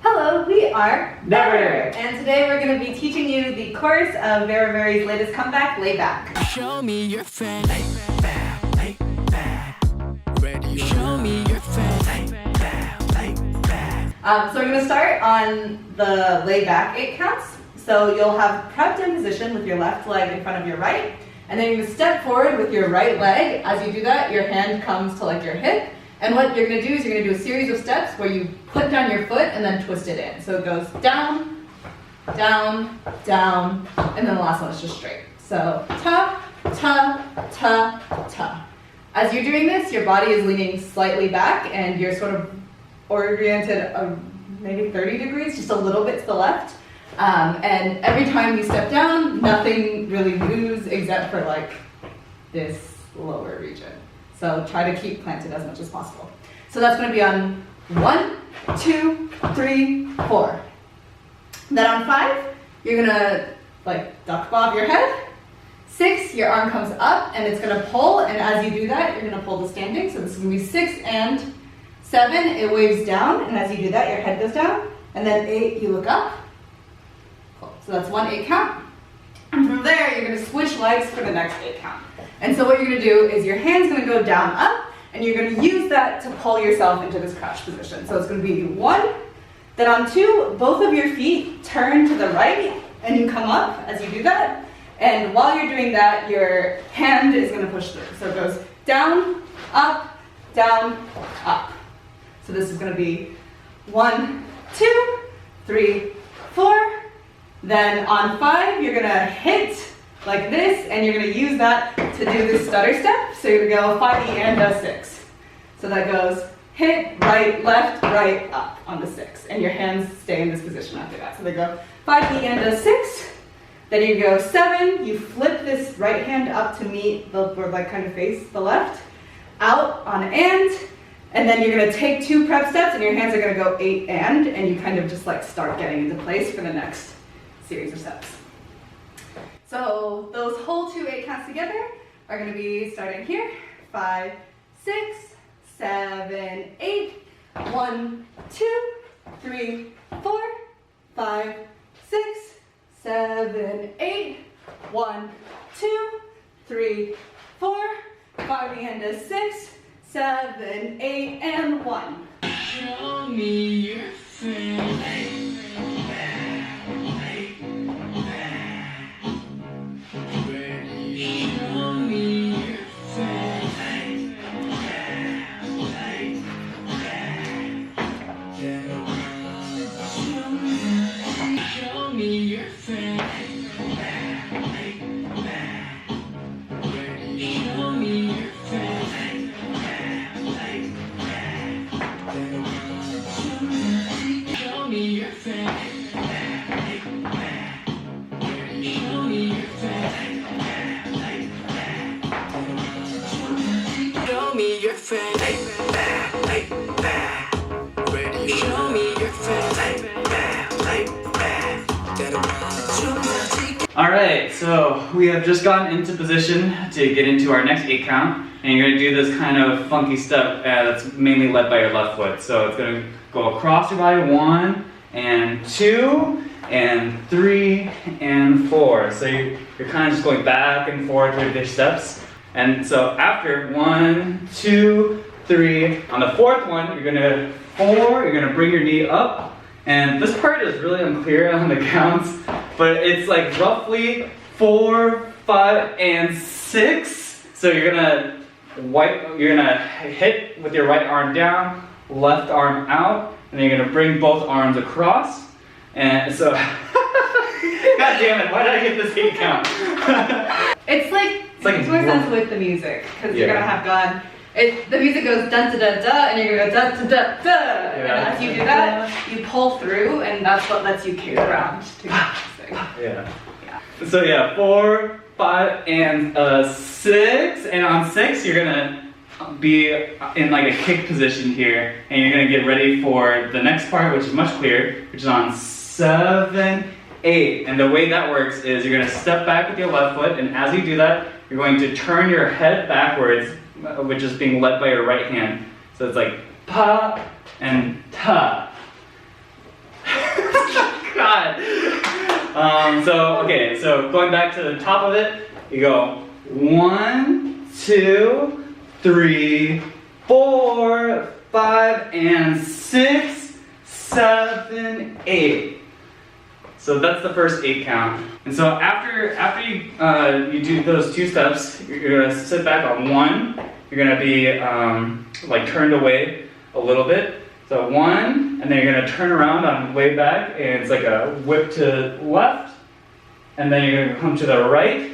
Hello, we are NEVR, and today we're going to be teaching you the chorus of VERIVERY's latest comeback, Layback. Show me your friend. Ready. Show me your friend. So we're going to start on the layback 8 counts. So you'll have prepped in position with your left leg in front of your right, and then you're going to step forward with your right leg. As you do that, your hand comes to like your hip, and what you're going to do is you're going to do a series of steps where you put down your foot and then twist it in. So it goes down, down, down, and then the last one is just straight. So ta, ta, ta, ta. As you're doing this, your body is leaning slightly back and you're sort of oriented maybe 30 degrees, just a little bit to the left. And every time you step down, nothing really moves except for like this lower region. So try to keep planted as much as possible. So that's going to be on 1, 2, 3, 4. Then on 5, you're going to like duck bob your head. 6, your arm comes up and it's going to pull, and as you do that, you're going to pull to standing. So this is going to be 6 and 7, it waves down, and as you do that, your head goes down. And then 8, you look up. Cool. So that's 1 8 count. And from there, you're going to switch legs for the next 8 count. And so what you're going to do is your hand's going to go down, up, and you're going to use that to pull yourself into this crouch position. So it's going to be 1, then on 2, both of your feet turn to the right, and you come up as you do that. And while you're doing that, your hand is going to push through. So it goes down, up, up. So this is going to be 1, 2, 3, 4. Then on 5, you're going to hit like this, and you're going to use that to do this stutter step. So you're going to go 5 E and a 6. So that goes hit, right, left, right, up on the 6. And your hands stay in this position after that. So they go 5 E and a 6. Then you go 7. You flip this right hand up to meet the, or like kind of face the left. Out on and then you're going to take 2 prep steps, and your hands are going to go 8 and you kind of just like start getting into place for the next series of steps. So those whole 2 8 counts together are going to be starting here. 5, 6, 7, 8. 1, 2, 3, 4, 5, 6, 7, 8. 1, 2, 3, 4, 5 and a 6, 7, 8, and 1. Show me your friend. Alright, so we have just gotten into position to get into our next 8 count, and you're going to do this kind of funky step that's mainly led by your left foot. So it's going to go across your body, 1 and 2 and 3 and 4. So you're kind of just going back and forth with your steps. And so after 1, 2, 3, on the 4th one, you're going to 4, you're going to bring your knee up. And this part is really unclear on the counts, but it's like roughly 4, 5, and 6. So you're gonna hit with your right arm down, left arm out, and then you're gonna bring both arms across. And so, god damn it, why did I get this 8 count? It makes more sense with the music, because you're gonna have gone. The music goes dun da da da, and you're gonna go da da da da. And as you do that, you pull through, and that's what lets you kick around to sing. Yeah. So yeah, 4, 5, and 6. And on 6, you're gonna be in like a kick position here, and you're gonna get ready for the next part, which is much clearer, which is on 7, 8. And the way that works is you're gonna step back with your left foot, and as you do that, you're going to turn your head backwards, which is being led by your right hand. So it's like pa and ta. Okay, so going back to the top of it, you go 1, 2, 3, 4, 5, and 6, 7, 8. So that's the first 8 count. And so after you do those 2 steps, you're gonna sit back on 1. You're gonna be like turned away a little bit. So 1, and then you're gonna turn around on way back, and it's like a whip to left, and then you're gonna come to the right.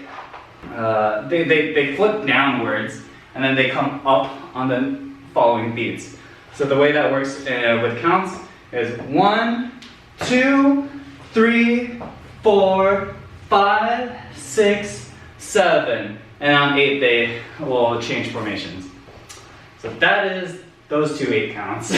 They flip downwards, and then they come up on the following beats. So the way that works with counts is 1, 2, 3, 4, 5, 6, 7, and on 8 they will change formations. So that is those 2 8 counts.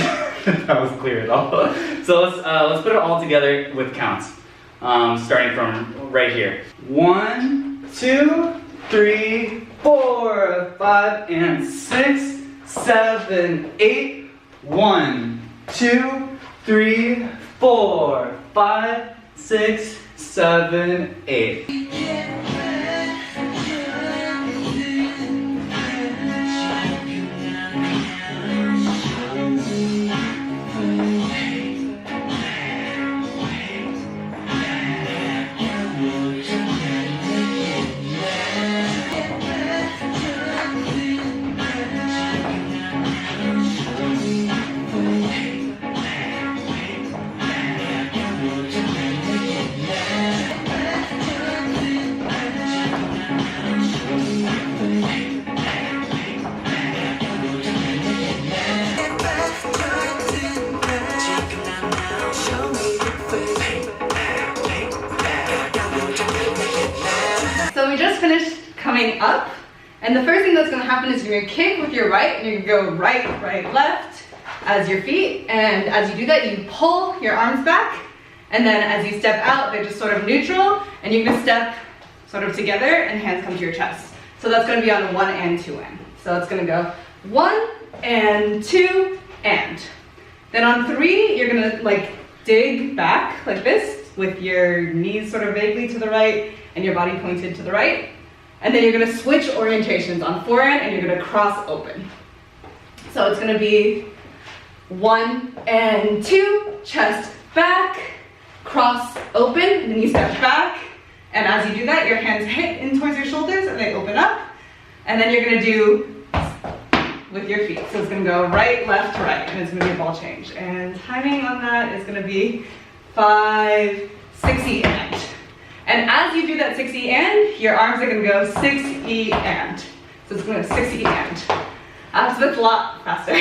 That was clear at all. So let's put it all together with counts, starting from right here. 1, 2, 3, 4, 5, and 6, 7, 8. 1, 2, 3, 4, 5, 6, 7, 8. So we just finished coming up, and the first thing that's gonna happen is you're gonna kick with your right, and you're gonna go right, right, left as your feet, and as you do that, you pull your arms back, and then as you step out, they're just sort of neutral, and you're gonna step sort of together, and hands come to your chest. So that's gonna be on 1 and 2 and. So it's gonna go 1 and 2 and. Then on 3, you're gonna like dig back like this, with your knees sort of vaguely to the right, and your body pointed to the right. And then you're gonna switch orientations on 4 and you're gonna cross open. So it's gonna be 1 and 2, chest back, cross open, and then you step back. And as you do that, your hands hit in towards your shoulders and they open up. And then you're gonna do with your feet. So it's gonna go right, left, right, and it's gonna be a ball change. And timing on that is gonna be 5, 6E and. And as you do that 6E and, your arms are gonna go 6E and. So it's gonna go 6E and. So that's a lot faster.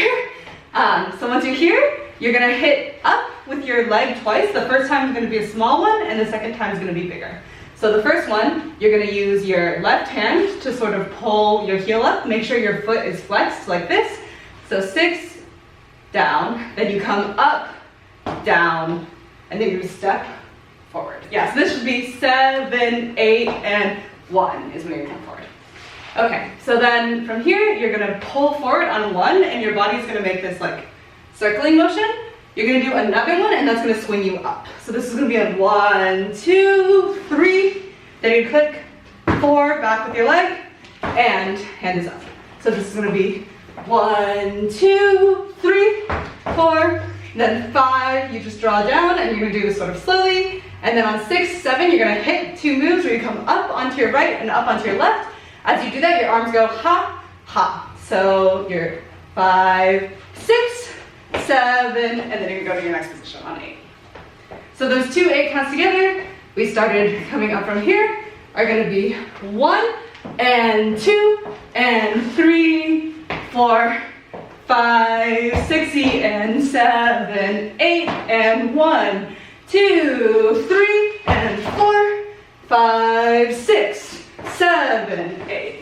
So once you're here, you're gonna hit up with your leg twice. The first time is gonna be a small one, and the second time is gonna be bigger. So the first one, you're gonna use your left hand to sort of pull your heel up. Make sure your foot is flexed like this. So 6, down, then you come up, down, and then you step forward. Yeah, so this should be 7, 8, and 1 is when you're coming forward. Okay, so then from here, you're gonna pull forward on 1, and your body's gonna make this like circling motion. You're gonna do another one, and that's gonna swing you up. So this is gonna be a 1, 2, 3, then you click 4, back with your leg, and hand is up. So this is gonna be 1, 2, 3, 4, then 5, you just draw down, and you're gonna do this sort of slowly. And then on 6, 7, you're gonna hit 2 moves where you come up onto your right and up onto your left. As you do that, your arms go ha, ha. So you're 5, 6, 7, and then you can go to your next position on 8. So those 2 8 counts together, we started coming up from here, are gonna be 1 and 2 and 3, 4, 5, 6E and 7, 8 and 1, 2, 3 and 4, 5, 6, 7, 8.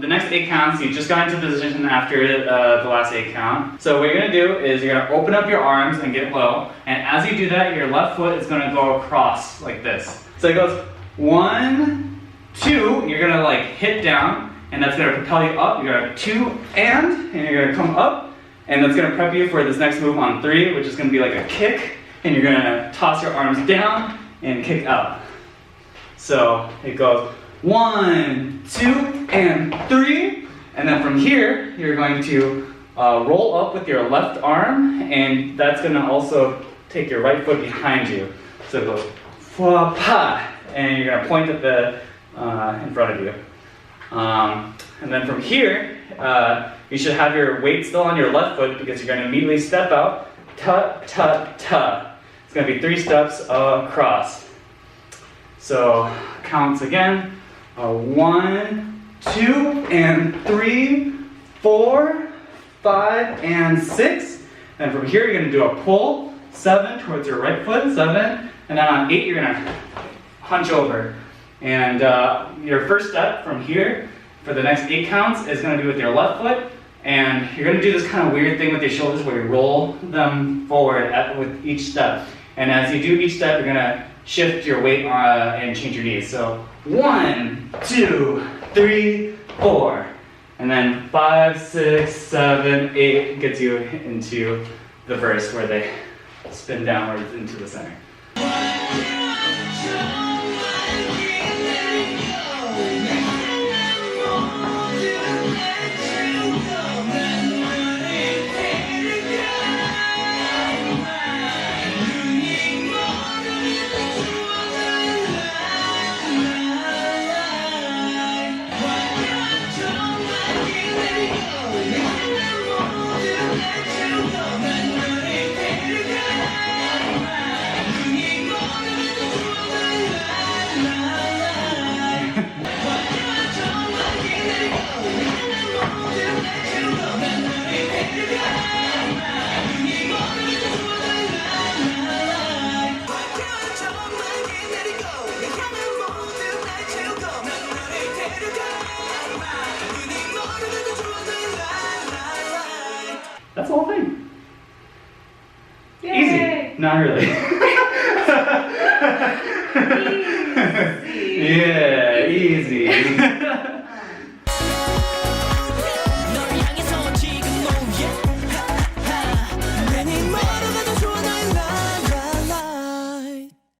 next 8 counts, you just got into position after the last 8 count. So what you're gonna do is you're gonna open up your arms and get low. And as you do that, your left foot is gonna go across like this. So it goes 1, 2, you're gonna like hit down, and that's gonna propel you up. You're gonna 2 and you're gonna come up, and that's gonna prep you for this next move on 3, which is gonna be like a kick, and you're gonna toss your arms down and kick out. So it goes 1, 2, and 3, and then from here you're going to roll up with your left arm, and that's going to also take your right foot behind you. So it goes fa pa, and you're going to point at the in front of you. And then from here you should have your weight still on your left foot because you're going to immediately step out, ta ta ta. It's going to be 3 steps across. So counts again. 1, 2, and 3, 4, 5, and 6. And from here, you're going to do a pull, 7 towards your right foot, 7. And then on 8, you're going to hunch over. And your first step from here for the next 8 counts is going to be with your left foot. And you're going to do this kind of weird thing with your shoulders where you roll them forward with each step. And as you do each step, you're going to shift your weight and change your knees. So 1, 2, 3, 4. And then 5, 6, 7, 8 gets you into the verse where they spin downwards into the center. That's the whole thing. Yay. Easy. Not really. Easy. Yeah, easy.